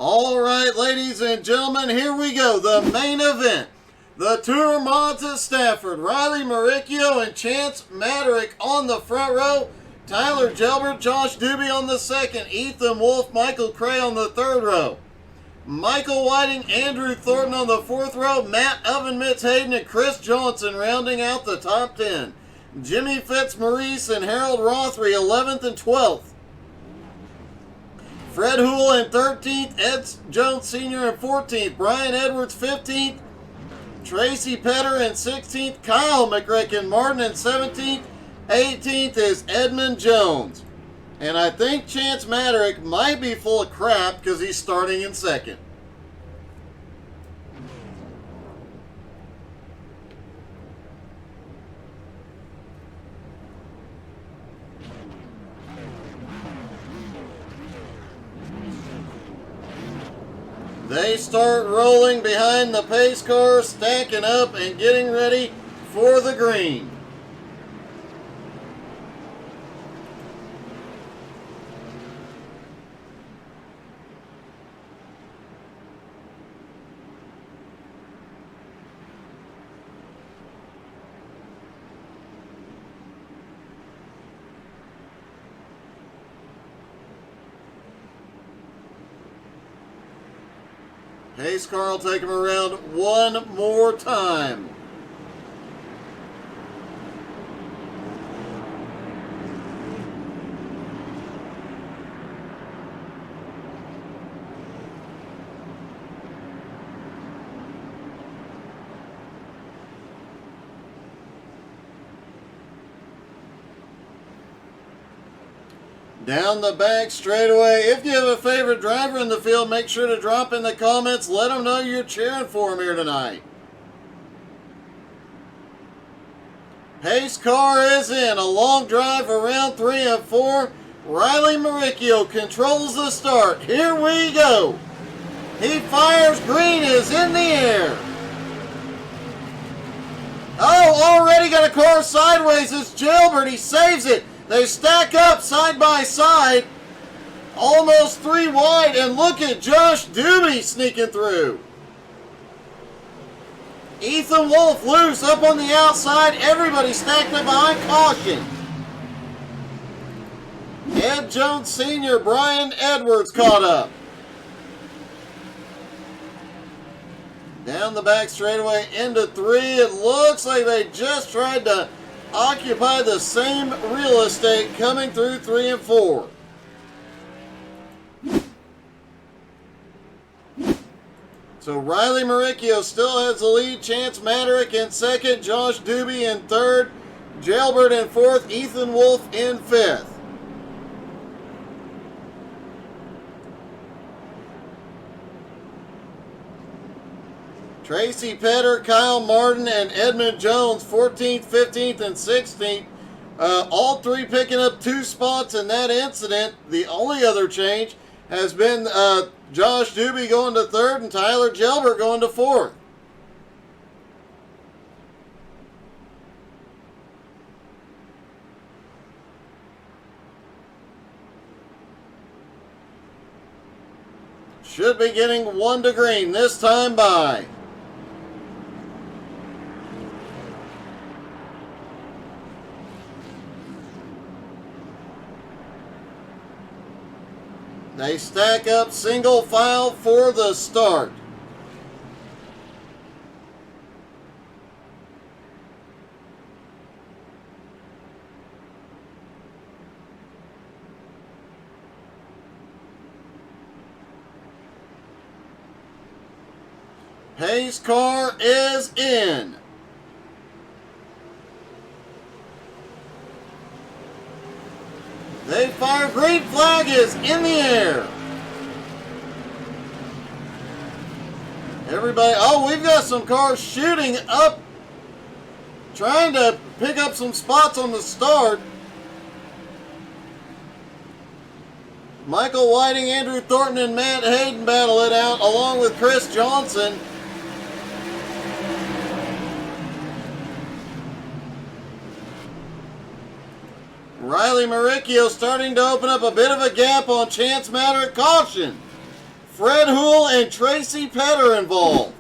All right, ladies and gentlemen, here we go. The main event. The Gourmets at Stafford. Riley Maricchio and Chance Maderick on the front row. Tyler Gelbert, Josh Doobie on the second. Ethan Wolf, Michael Cray on the third row. Michael Whiting, Andrew Thornton on the fourth row. Matt Oven Mitts Hayden and Chris Johnson rounding out the top 10. Jimmy Fitzmaurice and Harold Rothery 11th and 12th. Fred Hool in 13th, Ed Jones Sr. in 14th, Brian Edwards 15th, Tracy Petter in 16th, Kyle McRacken Martin in 17th, 18th is Edmund Jones. And I think Chance Maderick might be full of crap because he's starting in second. They start rolling behind the pace car, stacking up and getting ready for the green. Pace car will take him around one more time. Down the back straightaway. If you have a favorite driver in the field, make sure to drop in the comments. Let them know you're cheering for him here tonight. Pace car is in. A long drive around 3 and 4. Riley Maricchio controls the start. Here we go. He fires. Green is in the air. Oh, already got a car sideways. It's Gelbert. He saves it. They stack up side by side, almost 3 wide, and look at Josh Doobie sneaking through. Ethan Wolf loose up on the outside, everybody stacked up behind caution. Ed Jones Sr., Brian Edwards caught up. Down the back straightaway into 3, it looks like they just tried to occupy the same real estate coming through 3 and 4. So Riley Maricchio still has the lead. Chance Maderick in second. Josh Doobie in third. Gelbert in fourth. Ethan Wolf in fifth. Tracy Petter, Kyle Martin, and Edmund Jones, 14th, 15th, and 16th. All 3 picking up 2 spots in that incident. The only other change has been Josh Doobie going to 3rd and Tyler Gelbert going to 4th. Should be getting 1 to green this time by. They stack up single file for the start. Pace car is in. They fire. Green flag is in the air. Everybody, oh, we've got some cars shooting up, trying to pick up some spots on the start. Michael Whiting, Andrew Thornton, and Matt Hayden battle it out along with Chris Johnson. Riley Maricchio starting to open up a bit of a gap on Chance Maderick. Caution. Fred Hool and Tracy Petter involved.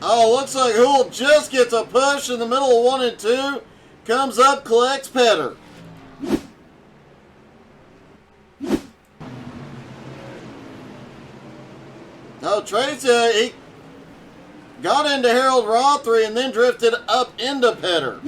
Oh, looks like Hool just gets a push in the middle of 1 and 2. Comes up, collects Petter. Oh, Tracy, he got into Harold Rothery and then drifted up into Petter.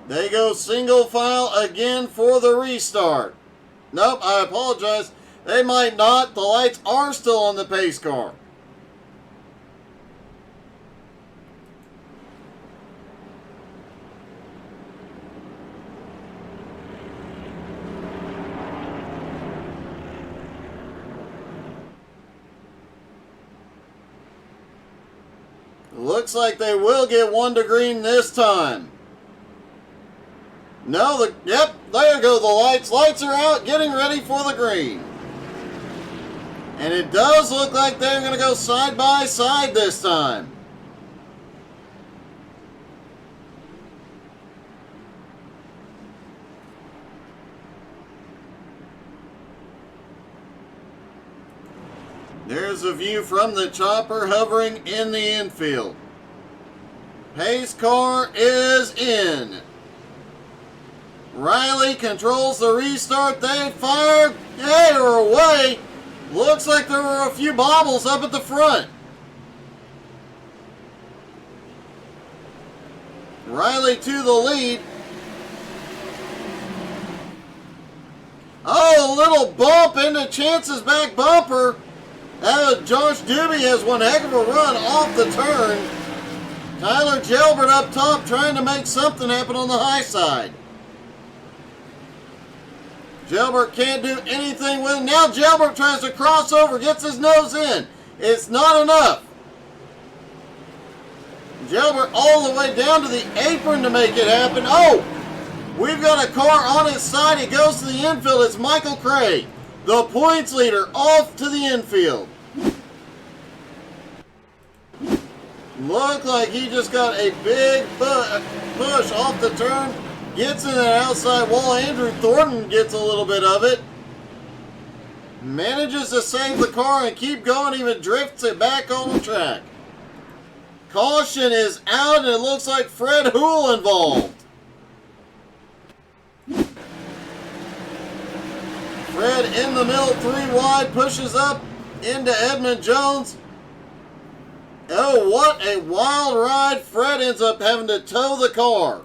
They go single file again for the restart. Nope, I apologize. They might not. The lights are still on the pace car. Looks like they will get 1 to green this time. No, yep, there go the lights. Lights are out, getting ready for the green. And it does look like they're going to go side by side this time. There's a view from the chopper hovering in the infield. Pace car is in. Riley controls the restart. They fire. They are away. Looks like there were a few bobbles up at the front. Riley to the lead. Oh, a little bump into Chance's back bumper. Josh Doobie has one heck of a run off the turn. Tyler Gelbert up top trying to make something happen on the high side. Gelbert can't do anything with it. Now Gelbert tries to cross over, gets his nose in. It's not enough. Gelbert all the way down to the apron to make it happen. Oh, we've got a car on its side. It goes to the infield. It's Michael Cray, the points leader, off to the infield. Looked like he just got a big push off the turn. Gets in that outside wall. Andrew Thornton gets a little bit of it. Manages to save the car and keep going. Even drifts it back on the track. Caution is out, and it looks like Fred Hool involved. Fred in the middle, 3 wide, pushes up into Edmund Jones. Oh, what a wild ride. Fred ends up having to tow the car.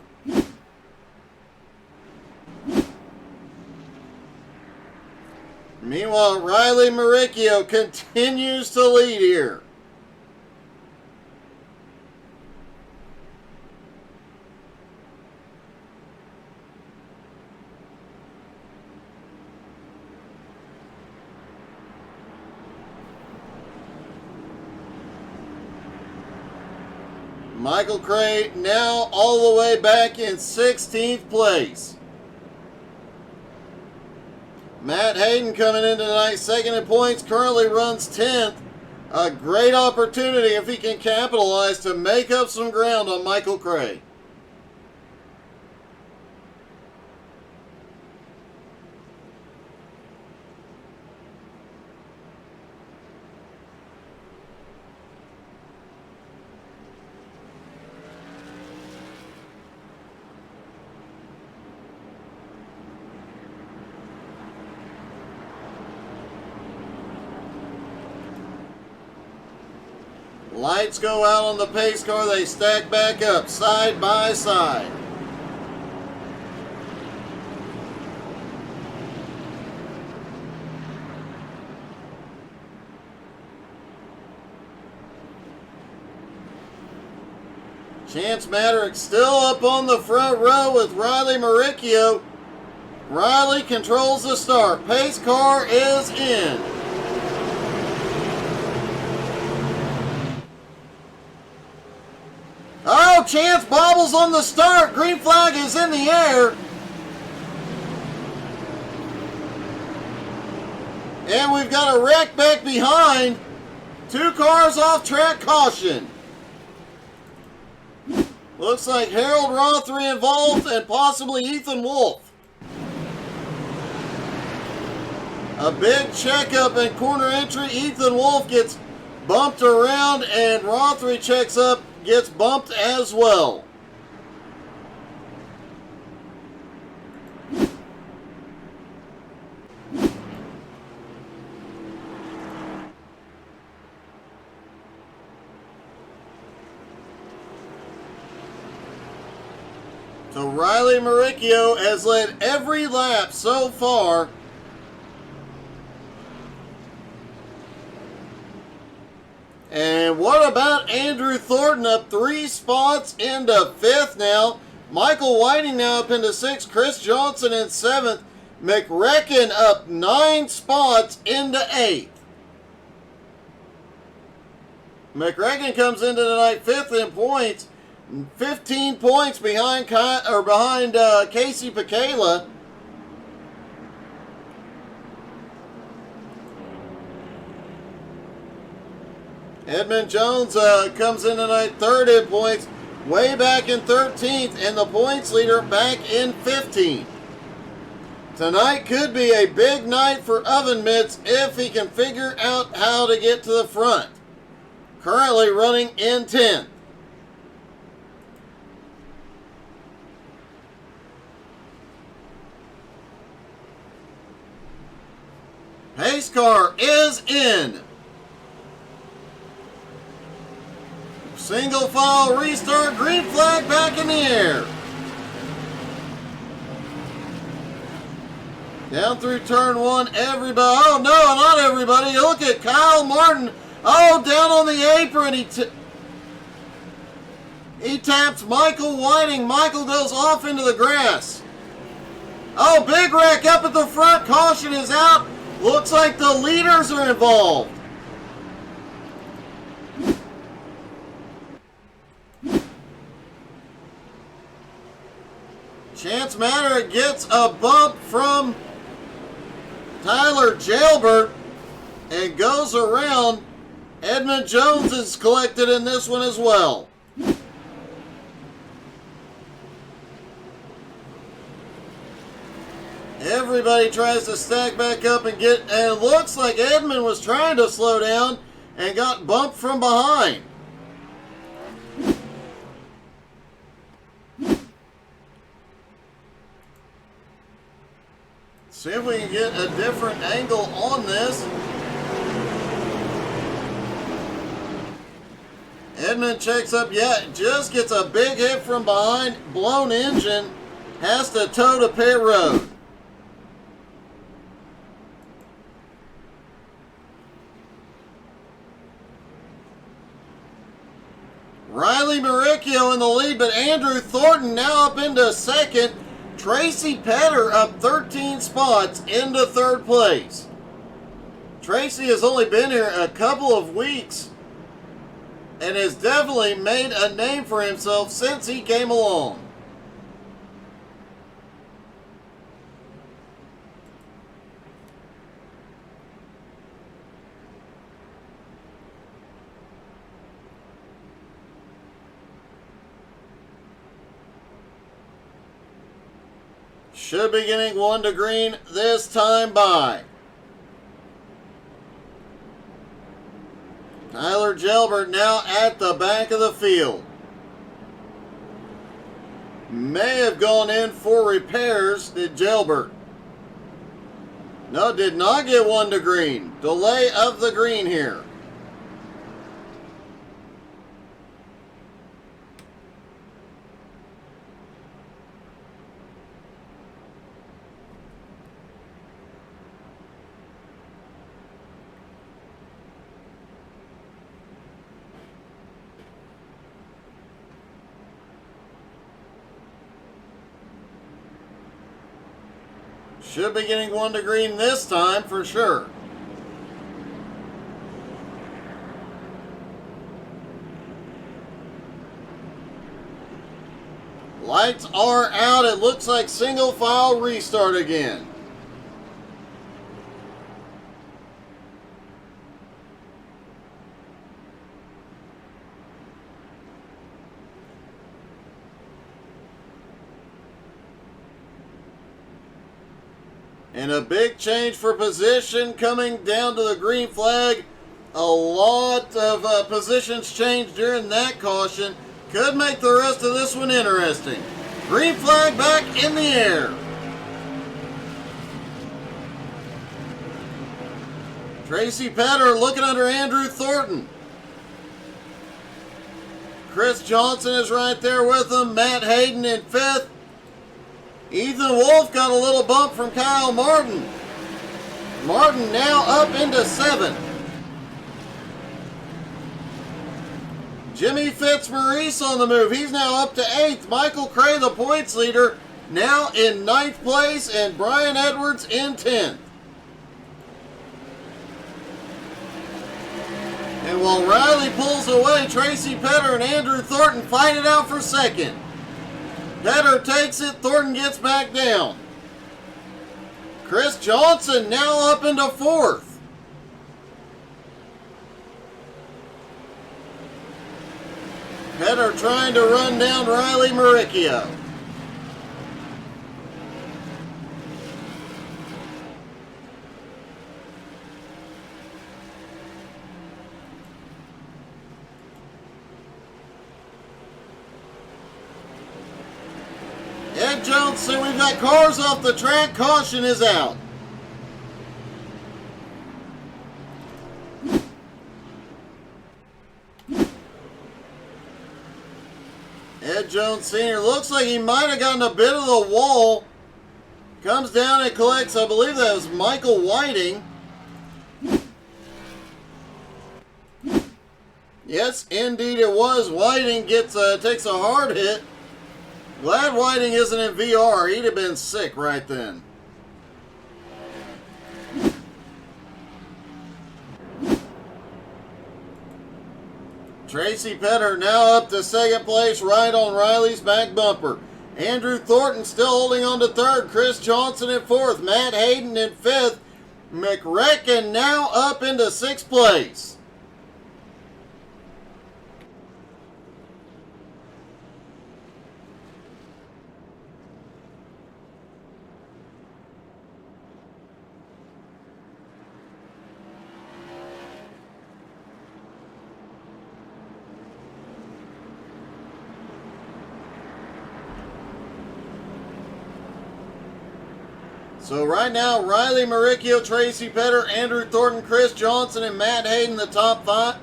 Meanwhile, Riley Maricchio continues to lead here. Michael Cray now all the way back in 16th place. Matt Hayden coming in tonight, second in points, currently runs 10th. A great opportunity if he can capitalize to make up some ground on Michael Cray. Lights go out on the pace car. They stack back up side by side. Chance Maddox still up on the front row with Riley Maricchio. Riley controls the start. Pace car is in. Oh, Chance bobbles on the start. Green flag is in the air. And we've got a wreck back behind. 2 cars off track, caution. Looks like Harold Rothery involved and possibly Ethan Wolf. A big checkup and corner entry. Ethan Wolf gets bumped around and Rothery checks up, gets bumped as well. So Riley Maricchio has led every lap so far. And what about Andrew Thornton up 3 spots into 5th now? Michael Whiting now up into 6th. Chris Johnson in 7th. McRecken up 9 spots into 8th. McRecken comes into tonight 5th in points. 15 points behind Casey Pacala. Edmund Jones comes in tonight 3rd in points, way back in 13th, and the points leader back in 15th. Tonight could be a big night for Oven Mitts if he can figure out how to get to the front. Currently running in 10th. Pace car is in. Single file restart, green flag back in the air. Down through turn 1, everybody. Oh no, not everybody. Look at Kyle Martin. Oh, down on the apron. He taps Michael Whiting. Michael goes off into the grass. Oh, big wreck up at the front. Caution is out. Looks like the leaders are involved. Chance Maderick gets a bump from Tyler Jailbert and goes around. Edmund Jones is collected in this one as well. Everybody tries to stack back up and get, and it looks like Edmund was trying to slow down and got bumped from behind. See if we can get a different angle on this. Edmund checks up, just gets a big hit from behind, blown engine, has to tow to pit road. Riley Maricchio in the lead, but Andrew Thornton now up into 2nd. Tracy Petter up 13 spots into 3rd place. Tracy has only been here a couple of weeks and has definitely made a name for himself since he came along. Should be getting 1 to green this time by. Tyler Jailbert now at the back of the field. May have gone in for repairs, did Jailbert. No, did not get 1 to green. Delay of the green here. Should be getting 1 to green this time for sure. Lights are out. It looks like single file restart again. And a big change for position coming down to the green flag. A lot of positions changed during that caution. Could make the rest of this one interesting. Green flag back in the air. Tracy Petter looking under Andrew Thornton. Chris Johnson is right there with him. Matt Hayden in 5th. Ethan Wolf got a little bump from Kyle Martin. Martin now up into 7th. Jimmy Fitzmaurice on the move. He's now up to 8th. Michael Cray, the points leader, now in 9th place, and Brian Edwards in 10th. And while Riley pulls away, Tracy Petter and Andrew Thornton fight it out for 2nd. Petter takes it, Thornton gets back down. Chris Johnson now up into 4th. Petter trying to run down Riley Maricchio. Ed Jones said we've got cars off the track. Caution is out. Ed Jones Sr. looks like he might have gotten a bit of the wall. Comes down and collects, I believe that was Michael Whiting. Yes, indeed it was. Whiting takes a hard hit. Glad Whiting isn't in VR. He'd have been sick right then. Tracy Petter now up to 2nd place, right on Riley's back bumper. Andrew Thornton still holding on to 3rd. Chris Johnson in 4th. Matt Hayden in 5th. McRecken now up into 6th place. So right now, Riley Maricchio, Tracy Petter, Andrew Thornton, Chris Johnson, and Matt Hayden, the top 5.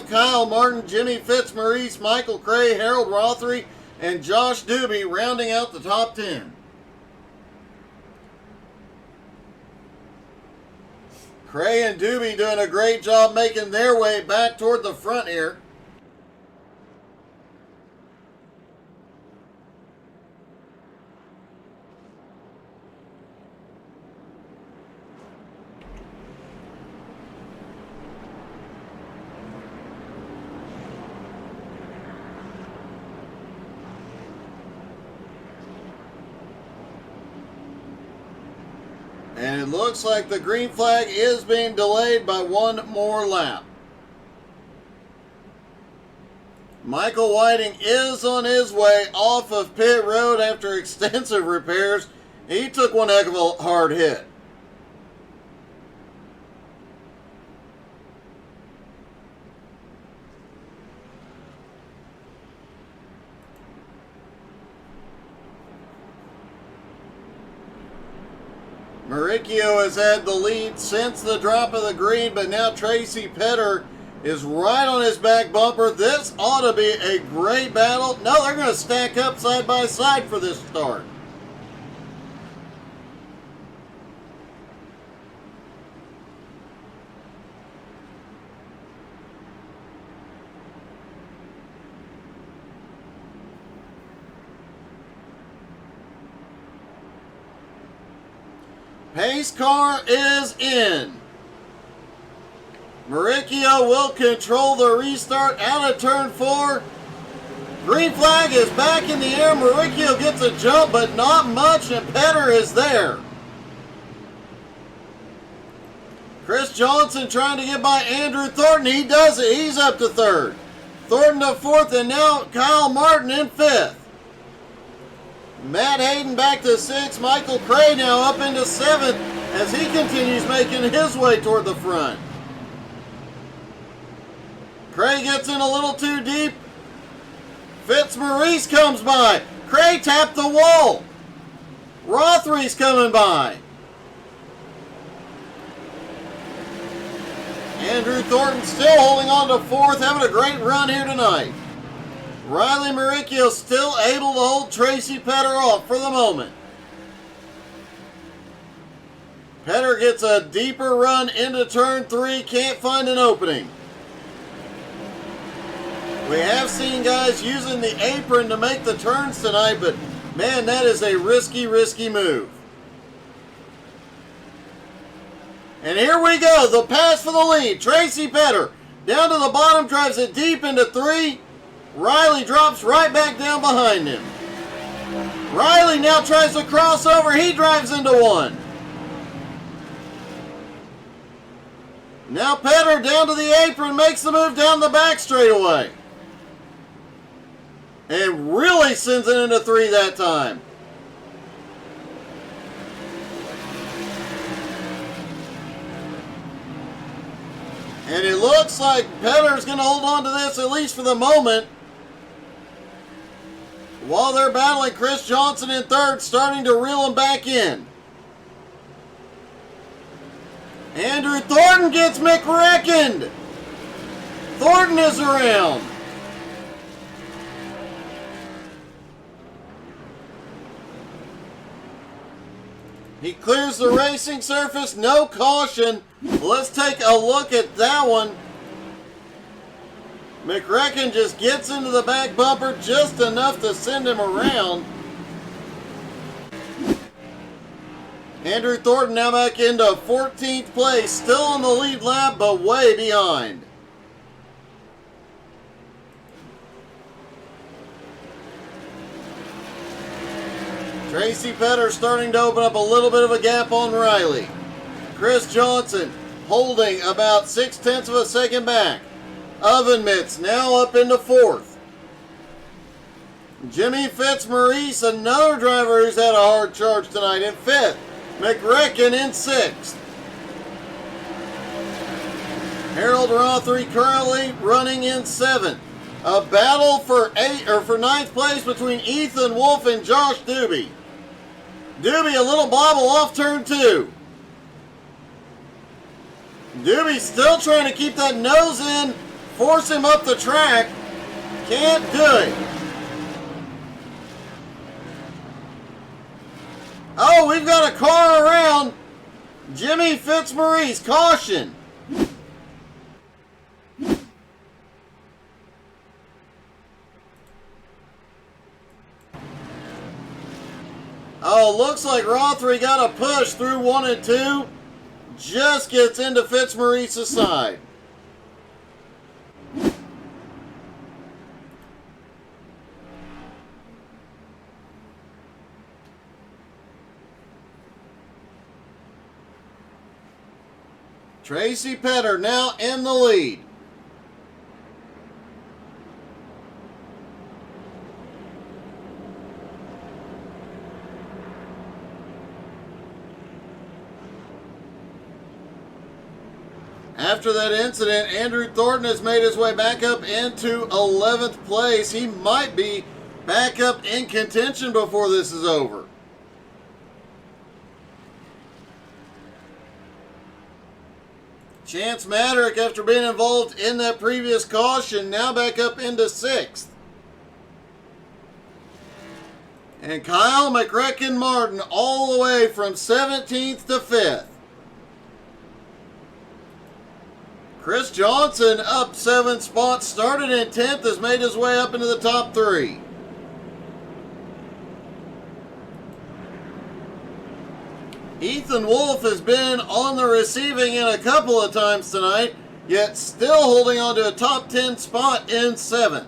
Kyle Martin, Jimmy Fitzmaurice, Michael Cray, Harold Rothery, and Josh Doobie rounding out the top 10. Cray and Doobie doing a great job making their way back toward the front here. And it looks like the green flag is being delayed by one more lap. Michael Whiting is on his way off of pit road after extensive repairs. He took one heck of a hard hit. Maricchio has had the lead since the drop of the green, but now Tracy Petter is right on his back bumper. This ought to be a great battle. No, they're going to stack up side by side for this start. Pace car is in. Maricchio will control the restart out of turn 4. Green flag is back in the air. Mauricio gets a jump, but not much, and Petter is there. Chris Johnson trying to get by Andrew Thornton. He does it. He's up to third. Thornton to fourth, and now Kyle Martin in fifth. Matt Hayden back to sixth. Michael Cray now up into seventh as he continues making his way toward the front. Cray gets in a little too deep. Fitzmaurice comes by. Cray tapped the wall. Rothery's coming by. Andrew Thornton still holding on to fourth, having a great run here tonight. Riley Mauricio still able to hold Tracy Petter off for the moment. Petter gets a deeper run into turn 3, can't find an opening. We have seen guys using the apron to make the turns tonight, but man, that is a risky move. And here we go, the pass for the lead. Tracy Petter down to the bottom, drives it deep into 3. Riley drops right back down behind him. Riley now tries to cross over. He drives into 1. Now Petter down to the apron, makes the move down the back straightaway. And really sends it into 3 that time. And it looks like Petter's going to hold on to this, at least for the moment. While they're battling, Chris Johnson in third, starting to reel him back in. Andrew Thornton gets McReckoned. Thornton is around. He clears the racing surface, no caution. Let's take a look at that one. McRecken just gets into the back bumper just enough to send him around. Andrew Thornton now back into 14th place, still in the lead lap, but way behind. Tracy Petter starting to open up a little bit of a gap on Riley. Chris Johnson holding about 0.6 of a second back. Oven Mitts now up into 4th. Jimmy Fitzmaurice, another driver who's had a hard charge tonight, in 5th. McRecken in 6th. Harold Rothery currently running in 7th. A battle for 9th place between Ethan Wolf and Josh Doobie. Doobie a little bobble off turn 2. Doobie still trying to keep that nose in, force him up the track. Can't do it. Oh, we've got a car around. Jimmy Fitzmaurice, caution. Oh, looks like Rothery got a push through 1 and 2. Just gets into Fitzmaurice's side. Tracy Petter now in the lead. After that incident, Andrew Thornton has made his way back up into 11th place. He might be back up in contention before this is over. Chance Madrick, after being involved in that previous caution, now back up into 6th. And Kyle McRecken Martin all the way from 17th to 5th. Chris Johnson up 7 spots, started in 10th, has made his way up into the top 3. Ethan Wolf has been on the receiving end a couple of times tonight, yet still holding on to a top 10 spot in 7th.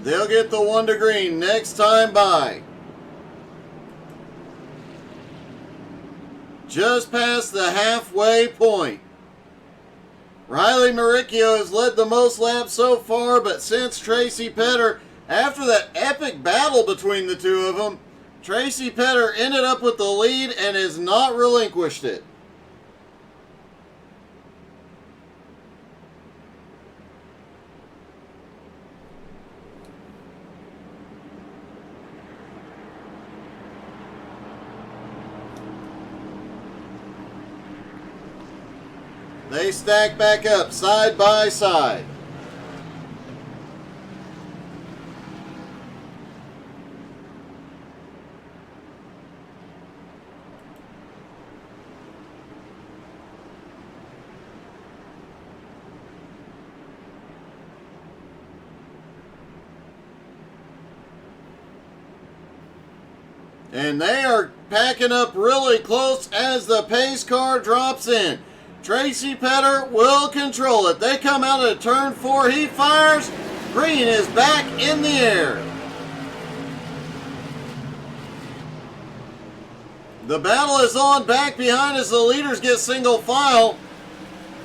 They'll get the 1 to green next time by. Just past the halfway point. Riley Maricchio has led the most laps so far, but since Tracy Petter, after that epic battle between the two of them, Tracy Petter ended up with the lead and has not relinquished it. They stack back up side by side. And they are packing up really close as the pace car drops in. Tracy Petter will control it. They come out of turn 4. He fires. Green is back in the air. The battle is on back behind as the leaders get single file.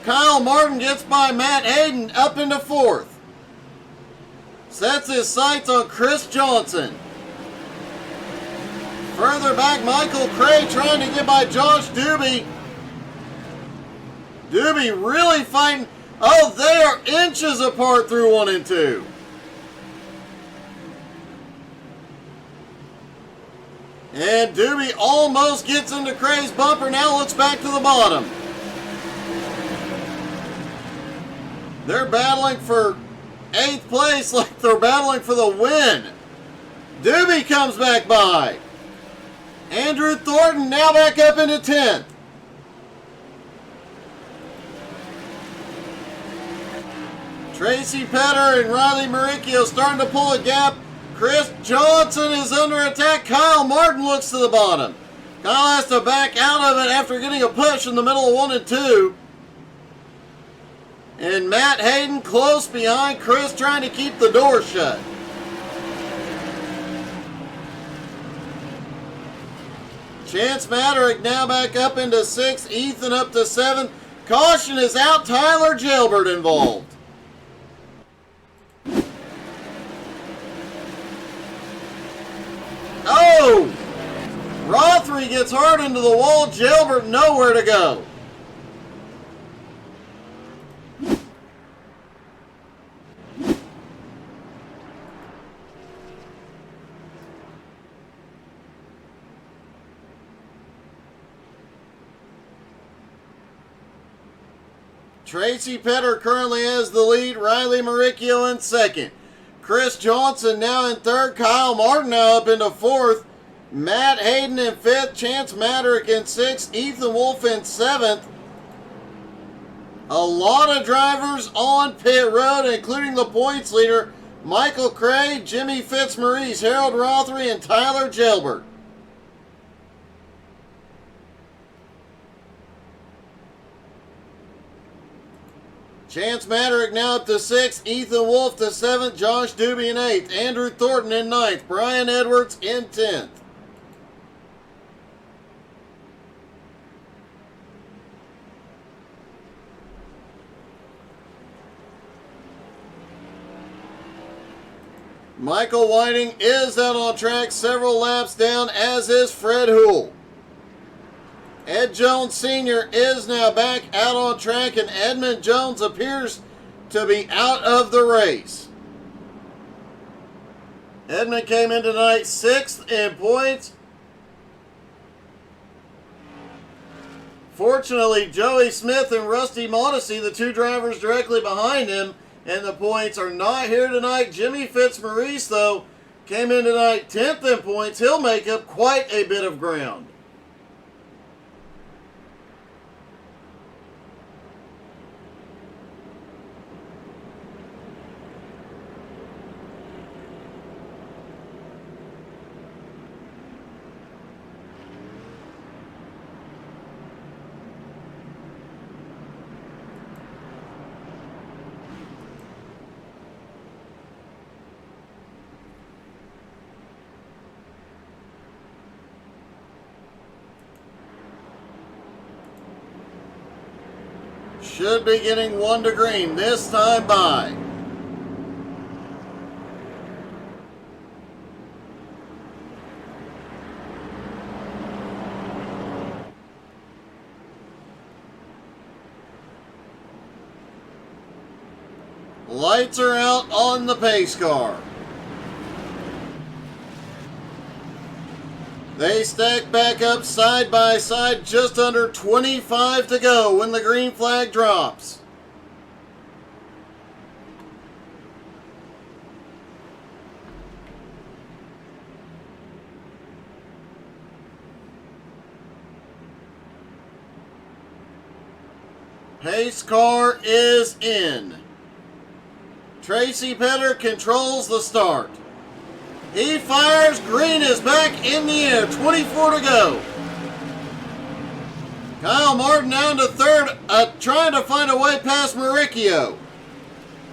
Kyle Martin gets by Matt Hayden up into 4th. Sets his sights on Chris Johnson. Further back, Michael Cray trying to get by Josh Doobie. Doobie really fighting. Oh, they are inches apart through 1 and 2. And Doobie almost gets into Cray's bumper. Now looks back to the bottom. They're battling for 8th place like they're battling for the win. Doobie comes back by. Andrew Thornton now back up into 10th. Tracy Petter and Riley Maricchio starting to pull a gap. Chris Johnson is under attack. Kyle Martin looks to the bottom. Kyle has to back out of it after getting a push in the middle of 1 and 2. And Matt Hayden close behind Chris trying to keep the door shut. Chance Maderick now back up into 6th. Ethan up to 7th. Caution is out. Tyler Gilbert involved. Oh! Rothery gets hard into the wall. Gilbert nowhere to go. Tracy Petter currently has the lead. Riley Maricchio in 2nd. Chris Johnson now in 3rd. Kyle Martin now up into 4th. Matt Hayden in 5th. Chance Maderick in 6th. Ethan Wolf in 7th. A lot of drivers on pit road, including the points leader, Michael Cray, Jimmy Fitzmaurice, Harold Rothery, and Tyler Gilbert. Chance Maderick now up to 6th. Ethan Wolf to 7th. Josh Doobie in 8th. Andrew Thornton in 9th. Brian Edwards in 10th. Michael Whiting is out on track, several laps down, as is Fred Houle. Ed Jones Sr. is now back out on track, and Edmund Jones appears to be out of the race. Edmund came in tonight 6th in points. Fortunately, Joey Smith and Rusty Modesty, the 2 drivers directly behind him in the points, are not here tonight. Jimmy Fitzmaurice, though, came in tonight 10th in points. He'll make up quite a bit of ground. Should be getting one to green this time by. Lights are out on the pace car. They stack back up side by side, just under 25 to go when the green flag drops. Pace car is in. Tracy Petter controls the start. He fires. Green is back in the air. 24 to go. Kyle Martin down to third, trying to find a way past Mauricio.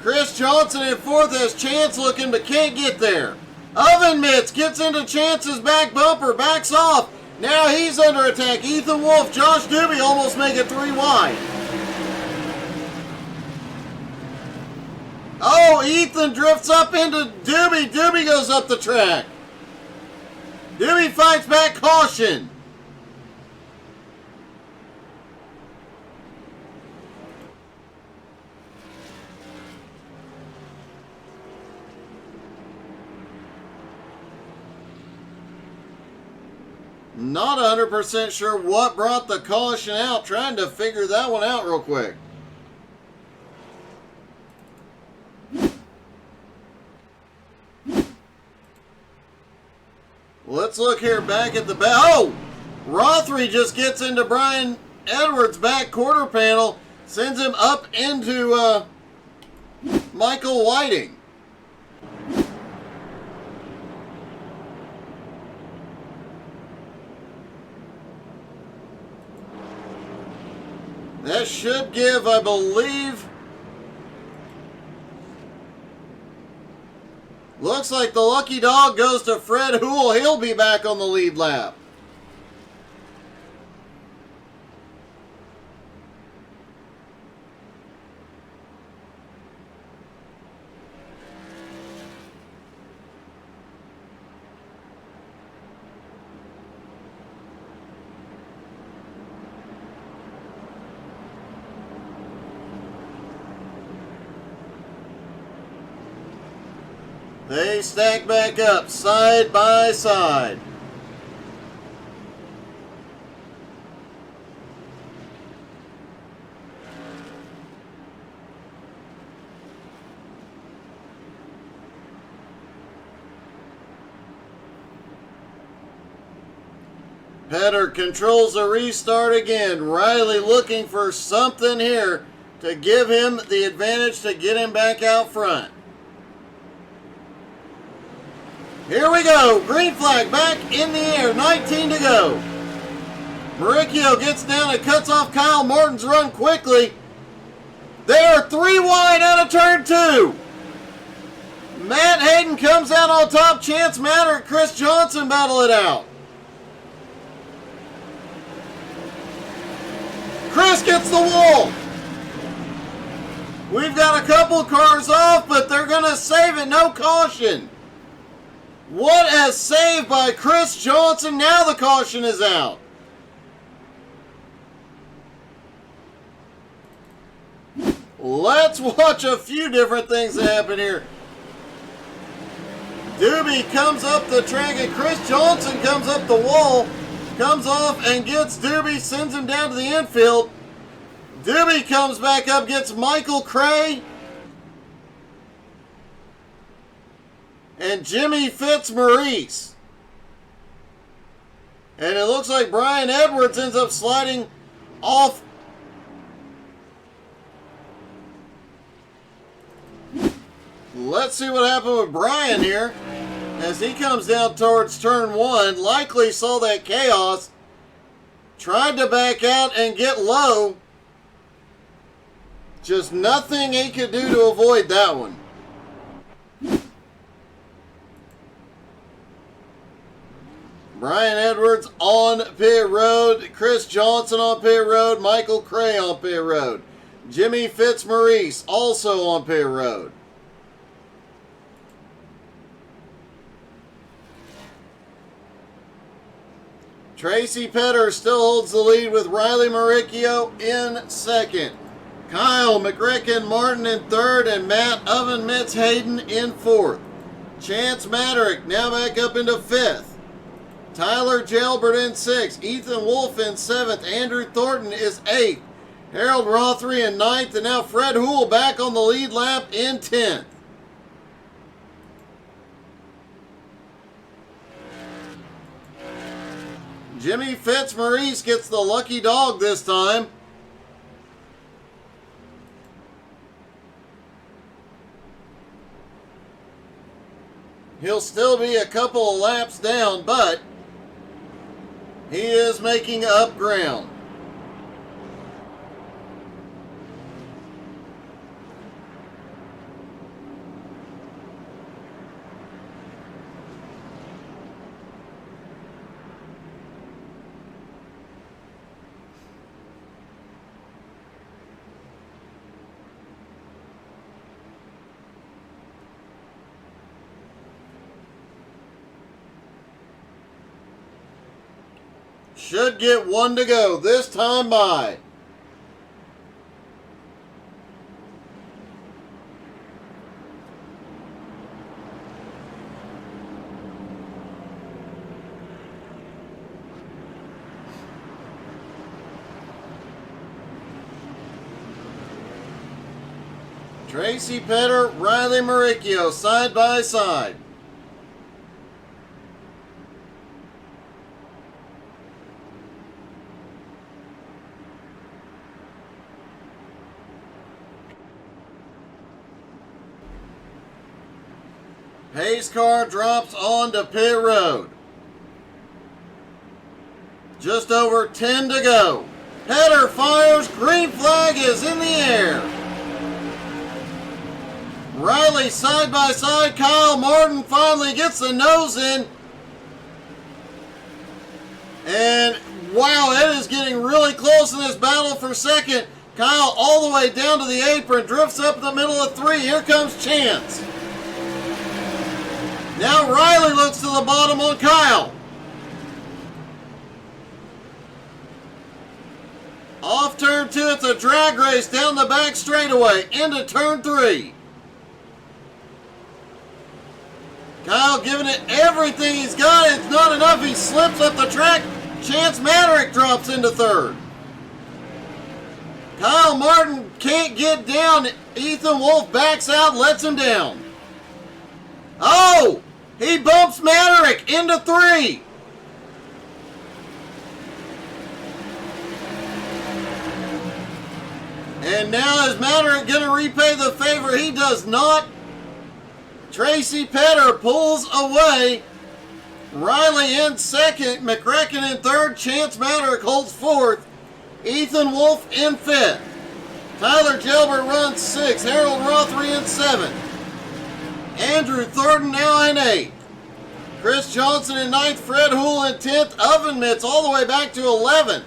Chris Johnson in fourth as Chance looking, but can't get there. Oven Mitts gets into Chance's back bumper, backs off. Now he's under attack. Ethan Wolf, Josh Doobie almost make it 3 wide. Oh, Ethan drifts up into Doobie. Doobie goes up the track. Doobie fights back, caution. Not 100% sure what brought the caution out. Trying to figure that one out real quick. Let's look here back at the back. Oh! Rothery just gets into Brian Edwards' back quarter panel. Sends him up into Michael Whiting. That should give, I believe... Looks like the lucky dog goes to Fred Hool. He'll be back on the lead lap. They stack back up side by side. Petter controls the restart again. Riley looking for something here to give him the advantage to get him back out front. Here we go. Green flag back in the air. 19 to go. Mauricio gets down and cuts off Kyle Martin's run quickly. They are 3 wide out of turn 2. Matt Hayden comes out on top. Chance Matter and Chris Johnson battle it out. Chris gets the wall. We've got a couple cars off, but they're going to save it. No caution. What a save by Chris Johnson. Now the caution is out. Let's watch a few different things that happen here. Doobie comes up the track and Chris Johnson comes up the wall. Comes off and gets Doobie, sends him down to the infield. Doobie comes back up, gets Michael Cray. And Jimmy Fitzmaurice. And it looks like Brian Edwards ends up sliding off. Let's see what happened with Brian here. As he comes down towards turn 1, likely saw that chaos. Tried to back out and get low. Just nothing he could do to avoid that one. Brian Edwards on pit road, Chris Johnson on pit road, Michael Cray on pit road. Jimmy Fitzmaurice, also on pit road. Tracy Petter still holds the lead with Riley Maricchio in second. Kyle McRicken Martin in third, and Matt Oven Mitts Hayden in fourth. Chance Maderick now back up into fifth. Tyler Jailbert in sixth. Ethan Wolf in seventh. Andrew Thornton is eighth. Harold Rothery in ninth, and now Fred Houle back on the lead lap in 10th. Jimmy Fitzmaurice gets the lucky dog this time. He'll still be a couple of laps down, but he is making up ground. Should get one to go this time by. Tracy Petter, Riley Maricchio, side by side. Pace car drops onto pit road. Just over 10 to go. Header fires, green flag is in the air. Riley side by side, Kyle Martin finally gets the nose in. And wow, it is getting really close in this battle for second. Kyle all the way down to the apron, drifts up the middle of three. Here comes Chance. Now Riley looks to the bottom on Kyle. Off turn two, it's a drag race down the back straightaway into turn three. Kyle giving it everything he's got. It's not enough. He slips up the track. Chance Maderick drops into third. Kyle Martin can't get down. Ethan Wolf backs out, lets him down. Oh! He bumps Maderick into three. And now is Maderick going to repay the favor? He does not. Tracy Petter pulls away. Riley in second. McRacken in third. Chance Maderick holds fourth. Ethan Wolf in fifth. Tyler Jailbert runs sixth. Harold Rothery in seventh. Andrew Thornton now in eighth. Chris Johnson in ninth. Fred Houle in 10th. Oven Mitts all the way back to 11th.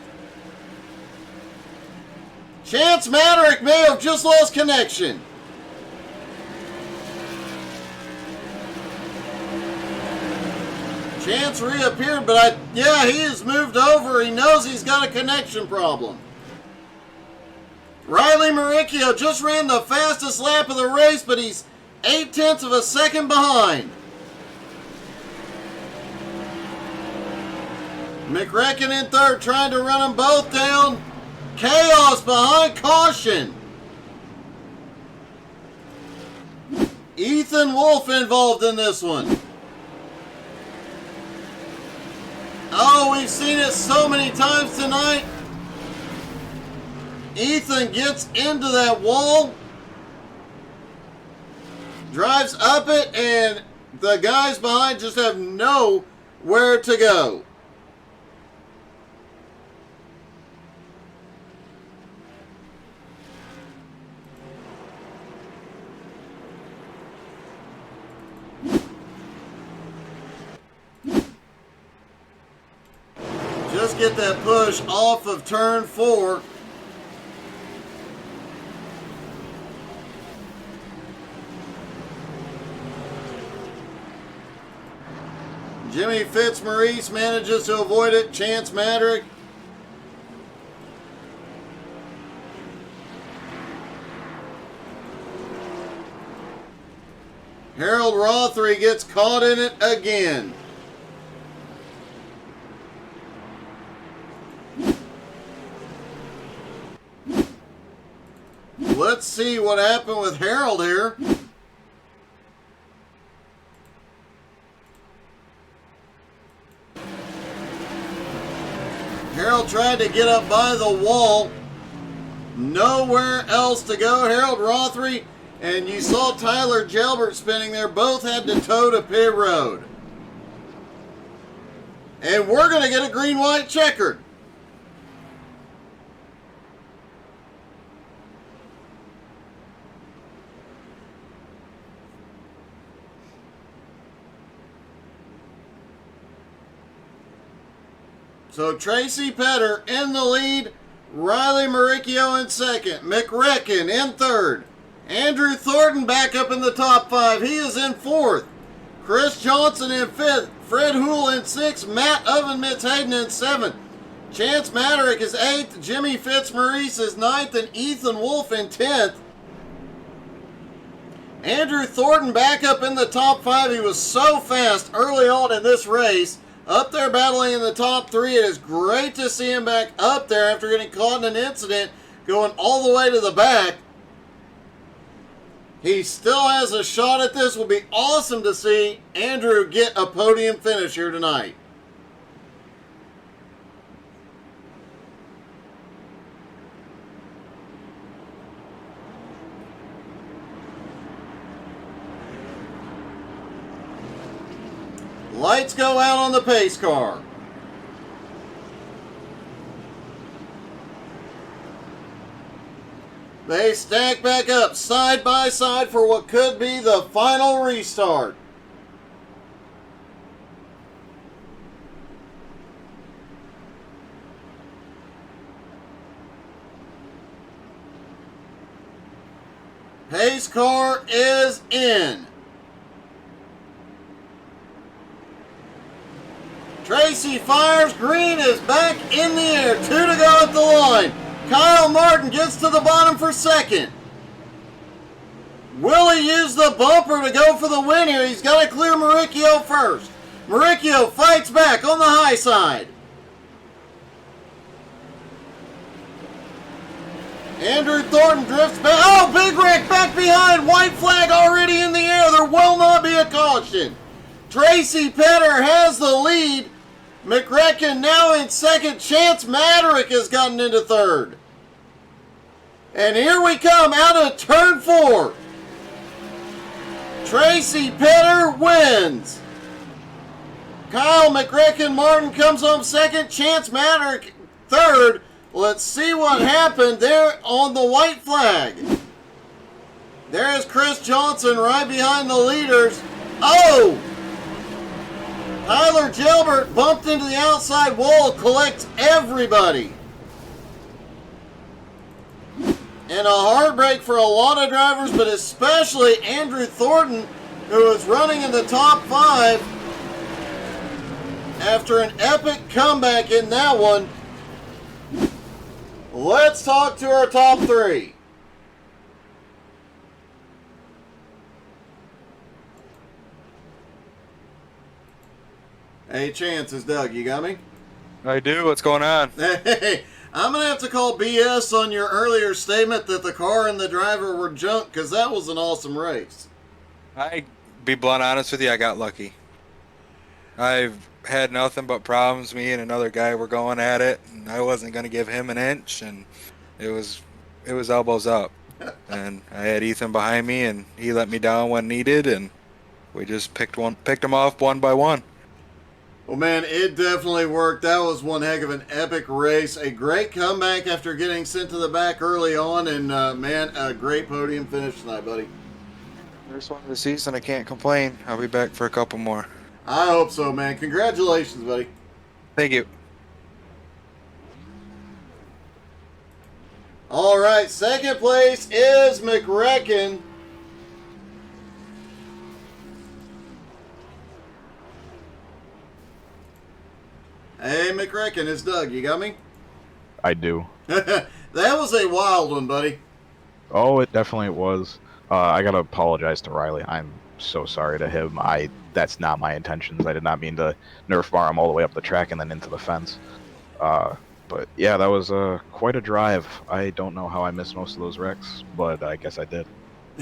Chance Maderick may have just lost connection. Chance reappeared, but yeah, he has moved over. He knows he's got a connection problem. Riley Maricchio just ran the fastest lap of the race, but he's 0.8 of a second behind. McRacken in third, trying to run them both down. Chaos behind caution. Ethan Wolf involved in this one. Oh, we've seen it so many times tonight. Ethan gets into that wall, drives up it, and the guys behind just have nowhere to go. Just get that push off of turn 4. Jimmy Fitzmaurice manages to avoid it. Chance Madrick. Harold Rothery gets caught in it again. Let's see what happened with Harold here. Harold tried to get up by the wall. Nowhere else to go. Harold Rothery and you saw Tyler Gelbert spinning there. Both had to toe to pit road. And we're going to get a green-white checkered. So Tracy Petter in the lead, Riley Maricchio in second, McRecken in third, Andrew Thornton back up in the top 5. He is in fourth. Chris Johnson in fifth, Fred Hool in sixth, Matt Ovenmitz Hayden in seventh. Chance Madrick is eighth, Jimmy Fitzmaurice is ninth, and Ethan Wolf in 10th. Andrew Thornton back up in the top 5. He was so fast early on in this race. Up there battling in the top 3. It is great to see him back up there after getting caught in an incident going all the way to the back. He still has a shot at this. Will be awesome to see Andrew get a podium finish here tonight. Lights go out on the pace car. They stack back up side by side for what could be the final restart. Pace car is in. Tracy fires. Green is back in the air. 2 to go at the line. Kyle Martin gets to the bottom for second. Will he use the bumper to go for the win here? He's got to clear Maricchio first. Maricchio fights back on the high side. Andrew Thornton drifts back. Oh, big wreck back behind. White flag already in the air. There will not be a caution. Tracy Petter has the lead. McRecken now in second. Chance Madrick has gotten into third. And here we come out of turn 4. Tracy Petter wins. Kyle McRecken Martin comes home second. Chance Madrick third. Let's see what happened there on the white flag. There's Chris Johnson right behind the leaders. Oh! Tyler Gelbert bumped into the outside wall, collects everybody. And a heartbreak for a lot of drivers, but especially Andrew Thornton, who is running in the top 5 after an epic comeback in that one. Let's talk to our top 3. Hey, Chance, it's Doug. You got me? I do. What's going on? Hey, I'm going to have to call BS on your earlier statement that the car and the driver were junk, because that was an awesome race. I be blunt honest with you, I got lucky. I've had nothing but problems. Me and another guy were going at it, and I wasn't going to give him an inch, and it was elbows up. And I had Ethan behind me, and he let me down when needed, and we just picked him off one by one. Well, man, it definitely worked. That was one heck of an epic race. A great comeback after getting sent to the back early on, and, man, a great podium finish tonight, buddy. First one of the season, I can't complain. I'll be back for a couple more. I hope so, man. Congratulations, buddy. Thank you. All right, second place is McRecken. Hey, McReckon, it's Doug. You got me? I do. That was a wild one, buddy. Oh, it definitely was. I gotta apologize to Riley. I'm so sorry to him. That's not my intentions. I did not mean to nerf bar him all the way up the track and then into the fence. But yeah, that was quite a drive. I don't know how I missed most of those wrecks, but I guess I did.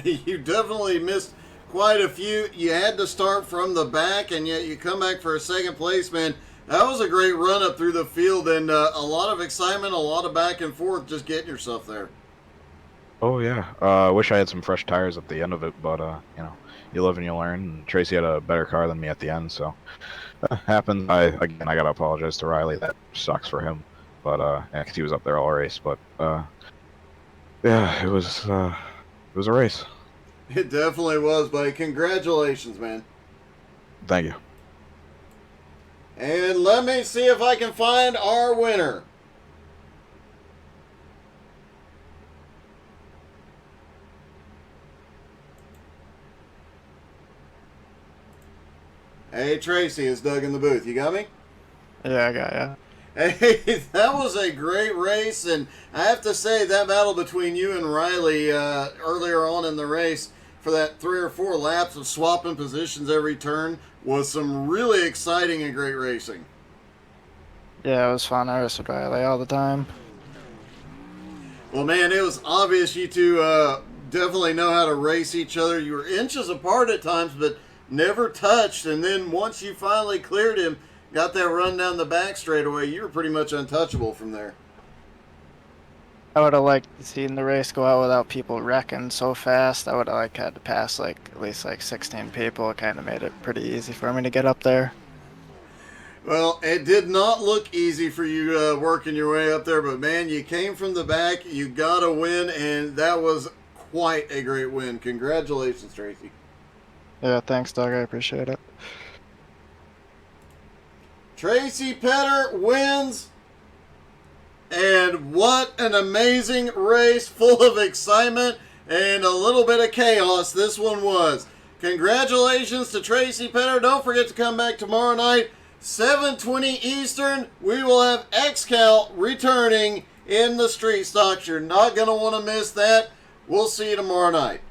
You definitely missed quite a few. You had to start from the back, and yet you come back for a second place, man. That was a great run up through the field, and a lot of excitement, a lot of back and forth, just getting yourself there. Oh yeah. I wish I had some fresh tires at the end of it, but you know, you live and you learn. And Tracy had a better car than me at the end, so happens. I gotta apologize to Riley. That sucks for him, but yeah, 'cause he was up there all race. But yeah, it was a race. It definitely was, buddy. Congratulations, man. Thank you. And let me see if I can find our winner. Hey, Tracy, it's Doug in the booth. You got me? Yeah, I got ya. Hey, that was a great race, and I have to say that battle between you and Riley earlier on in the race for that 3 or 4 laps of swapping positions every turn was some really exciting and great racing. Yeah, it was fun. I race with Riley all the time. Well, man, it was obvious you two definitely know how to race each other. You were inches apart at times, but never touched, and then once you finally cleared him, got that run down the back straightaway, you were pretty much untouchable from there. I would have liked seen the race go out without people wrecking so fast. I would have had to pass at least 16 people. It kind of made it pretty easy for me to get up there. Well, it did not look easy for you working your way up there, but man, you came from the back, you got a win, and that was quite a great win. Congratulations, Tracy. Yeah, thanks, Doug. I appreciate it. Tracy Petter wins, and what an amazing race full of excitement and a little bit of chaos this one was. Congratulations to Tracy Petter. Don't forget to come back tomorrow night, 7:20 Eastern. We will have XCal returning in the street stocks. You're not going to want to miss that. We'll see you tomorrow night.